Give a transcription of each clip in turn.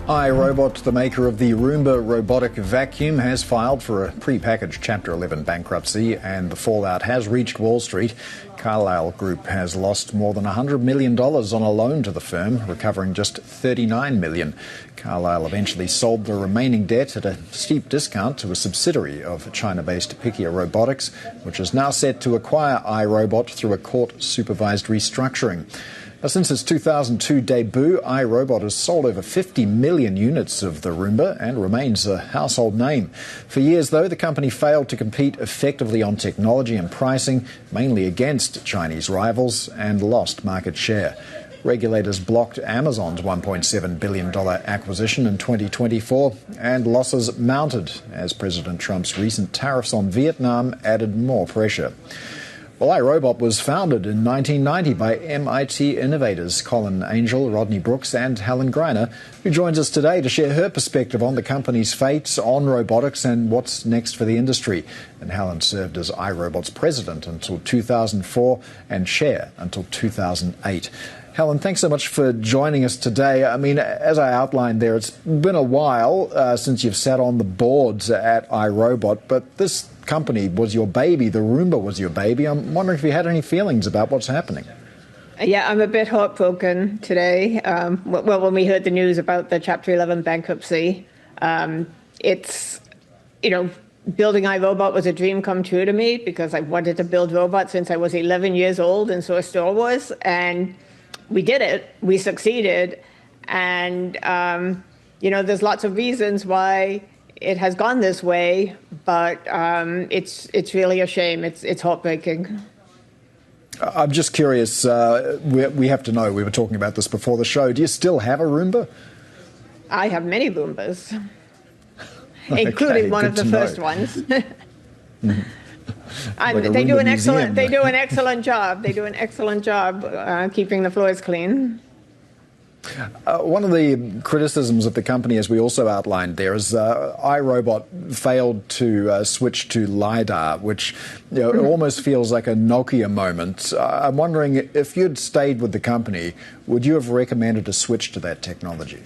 iRobot, the maker of the Roomba robotic vacuum, has filed for a pre-packaged Chapter 11 bankruptcy, and the fallout has reached Wall Street. Carlyle Group has lost more than $100 million on a loan to the firm, recovering just $39 million. Carlyle eventually sold the remaining debt at a steep discount to a subsidiary of China-based Pikia Robotics, which is now set to acquire iRobot through a court-supervised restructuring. Since its 2002 debut, iRobot has sold over 50 million units of the Roomba and remains a household name. For years, though, the company failed to compete effectively on technology and pricing, mainly against Chinese rivals, and lost market share. Regulators blocked Amazon's $1.7 billion acquisition in 2024, and losses mounted as President Trump's recent tariffs on Vietnam added more pressure. Well, iRobot was founded in 1990 by MIT innovators Colin Angel, Rodney Brooks and Helen Greiner, who joins us today to share her perspective on the company's fate, on robotics and what's next for the industry. And Helen served as iRobot's president until 2004 and chair until 2008. Helen, thanks so much for joining us today. I mean, as I outlined there, it's been a while since you've sat on the boards at iRobot, but this company was your baby. The Roomba was your baby. I'm wondering if you had any feelings about what's happening. Yeah, I'm a bit heartbroken today. Well, when we heard the news about the Chapter 11 bankruptcy, it's, building iRobot was a dream come true to me because I wanted to build robots since I was 11 years old and saw Star Wars. And we did it. We succeeded. And, there's lots of reasons why it has gone this way, but it's really a shame. It's heartbreaking. I'm just curious. We have to know. We were talking about this before the show. Do you still have a Roomba? I have many Roombas, including one of the first ones. And they do an excellent. They do an excellent job. They do an excellent job keeping the floors clean. One of the criticisms of the company, as we also outlined there, is iRobot failed to switch to LiDAR, which it almost feels like a Nokia moment. I'm wondering, if you'd stayed with the company, would you have recommended a switch to that technology?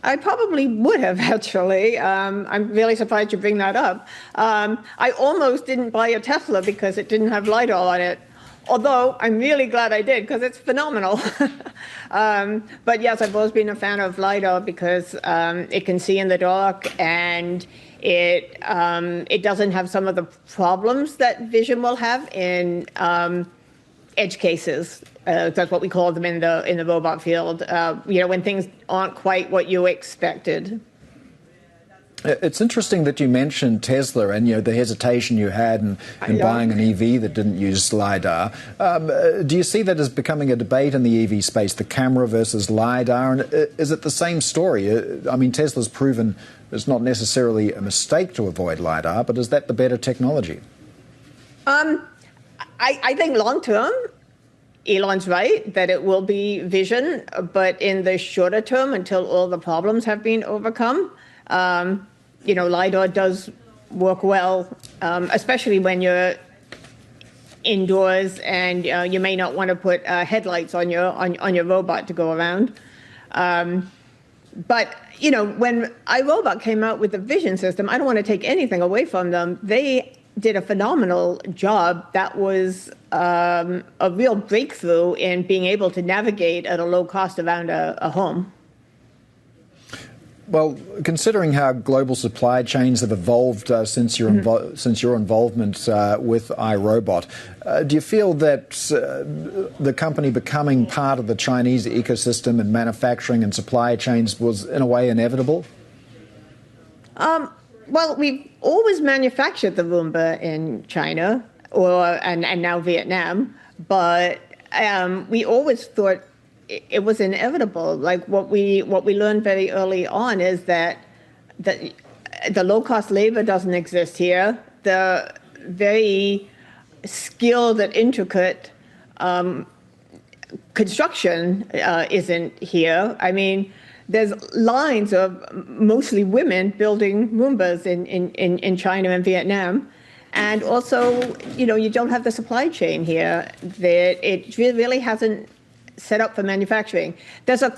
I probably would have, actually. I'm really surprised you bring that up. I almost didn't buy a Tesla because it didn't have LiDAR on it. Although I'm really glad I did because it's phenomenal. But yes, I've always been a fan of LiDAR because it can see in the dark and it doesn't have some of the problems that vision will have in edge cases. That's what we call them in the robot field. When things aren't quite what you expected. It's interesting that you mentioned Tesla and the hesitation you had in buying an EV that didn't use LiDAR. Do you see that as becoming a debate in the EV space, the camera versus LiDAR? And is it the same story? I mean, Tesla's proven it's not necessarily a mistake to avoid LiDAR, but is that the better technology? I think long term, Elon's right that it will be vision, but in the shorter term, until all the problems have been overcome, LiDAR does work well, especially when you're indoors and you may not want to put headlights on your robot to go around. But when iRobot came out with the vision system, I don't want to take anything away from them. They did a phenomenal job. That was a real breakthrough in being able to navigate at a low cost around a home. Well, considering how global supply chains have evolved since your involvement with iRobot, do you feel that the company becoming part of the Chinese ecosystem and manufacturing and supply chains was, in a way, inevitable? Well, we've always manufactured the Roomba in China and now Vietnam, but we always thought it was inevitable. Like what we learned very early on is that the low-cost labor doesn't exist here. The very skilled and intricate construction isn't here. I mean, there's lines of mostly women building Roombas in China and Vietnam. And also, you don't have the supply chain here. It really hasn't set up for manufacturing. There's a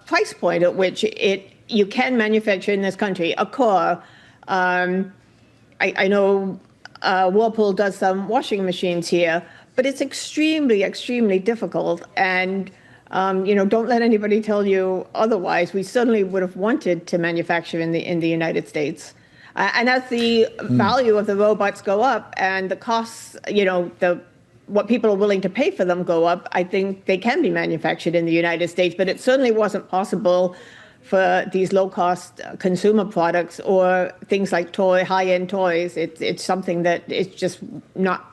price point at which it you can manufacture in this country a car. I know Whirlpool does some washing machines here, but it's extremely, extremely difficult. And don't let anybody tell you otherwise. We certainly would have wanted to manufacture in the United States. And as the value of the robots go up and the costs, what people are willing to pay for them go up, I think they can be manufactured in the United States. But it certainly wasn't possible for these low-cost consumer products or things like high-end toys. It's something that is just not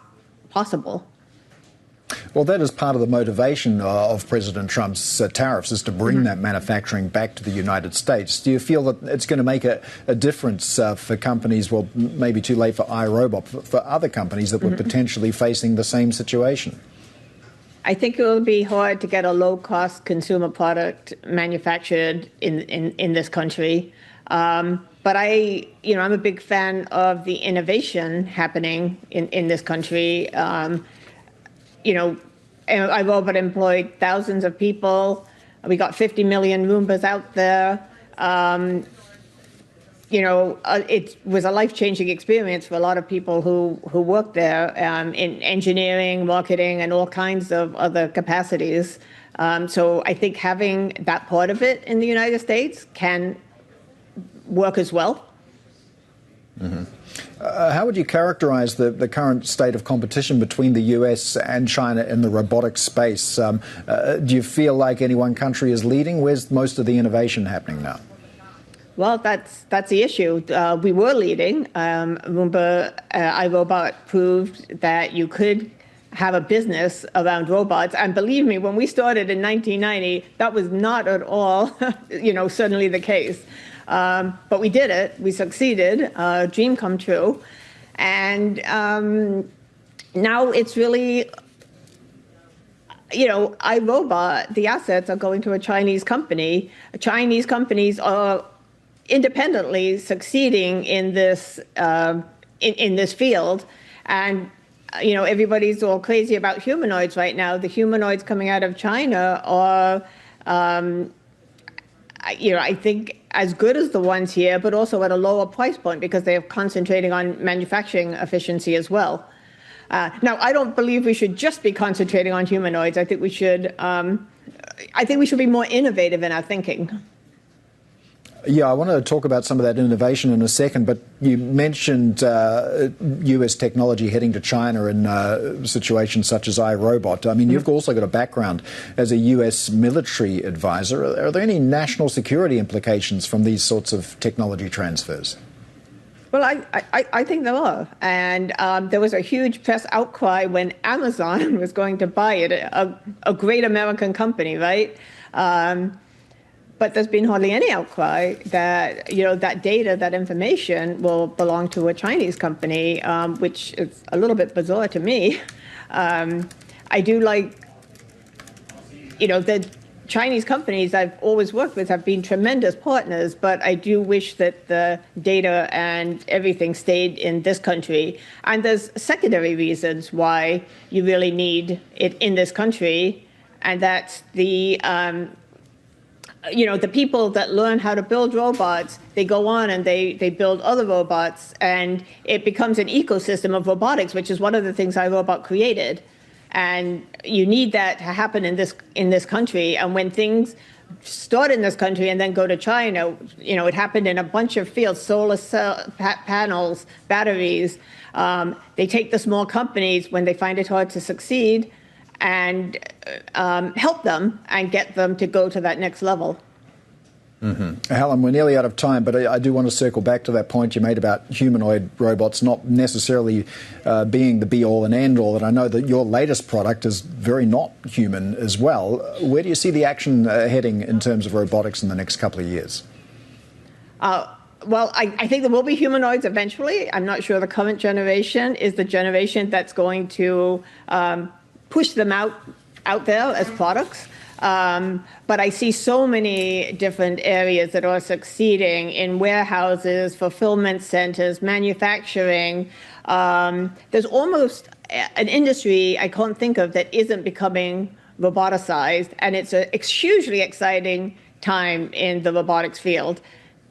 possible. Well, that is part of the motivation of President Trump's tariffs, is to bring that manufacturing back to the United States. Do you feel that it's going to make a difference for companies, well, maybe too late for iRobot, for other companies that were potentially facing the same situation? I think it will be hard to get a low-cost consumer product manufactured in this country. But I'm a big fan of the innovation happening in this country. iRobot employed thousands of people. We got 50 million Roombas out there. It was a life-changing experience for a lot of people who worked there in engineering, marketing, and all kinds of other capacities. So I think having that part of it in the United States can work as well. How would you characterize the current state of competition between the US and China in the robotics space? Do you feel like any one country is leading? Where's most of the innovation happening now? Well, that's the issue. We were leading. iRobot proved that you could have a business around robots. And believe me, when we started in 1990, that was not at all, certainly the case. But we did it. We succeeded. Dream come true. And now it's really, iRobot, the assets are going to a Chinese company. Chinese companies are independently succeeding in this in this field. And everybody's all crazy about humanoids right now. The humanoids coming out of China are I think as good as the ones here, but also at a lower price point because they're concentrating on manufacturing efficiency as well. Now, I don't believe we should just be concentrating on humanoids. I think we should be more innovative in our thinking. Yeah, I want to talk about some of that innovation in a second, but you mentioned U.S. technology heading to China in situations such as iRobot. I mean, you've also got a background as a U.S. military advisor. Are there any national security implications from these sorts of technology transfers? Well, I think there are. And there was a huge press outcry when Amazon was going to buy it, a great American company, right? But there's been hardly any outcry that, that data, that information will belong to a Chinese company, which is a little bit bizarre to me. I do like, the Chinese companies I've always worked with have been tremendous partners, but I do wish that the data and everything stayed in this country. And there's secondary reasons why you really need it in this country, and that's the people that learn how to build robots, they go on and they build other robots, and it becomes an ecosystem of robotics, which is one of the things iRobot created. And you need that to happen in this country. And when things start in this country and then go to China, it happened in a bunch of fields, solar cell panels, batteries. They take the small companies when they find it hard to succeed and help them and get them to go to that next level. Helen, we're nearly out of time, but I do want to circle back to that point you made about humanoid robots not necessarily being the be-all and end-all. And I know that your latest product is very not human as well. Where do you see the action heading in terms of robotics in the next couple of years? Well, I think there will be humanoids eventually. I'm not sure the current generation is the generation that's going to push them out there as products. But I see so many different areas that are succeeding in warehouses, fulfillment centers, manufacturing. There's almost an industry I can't think of that isn't becoming roboticized, and it's hugely exciting time in the robotics field.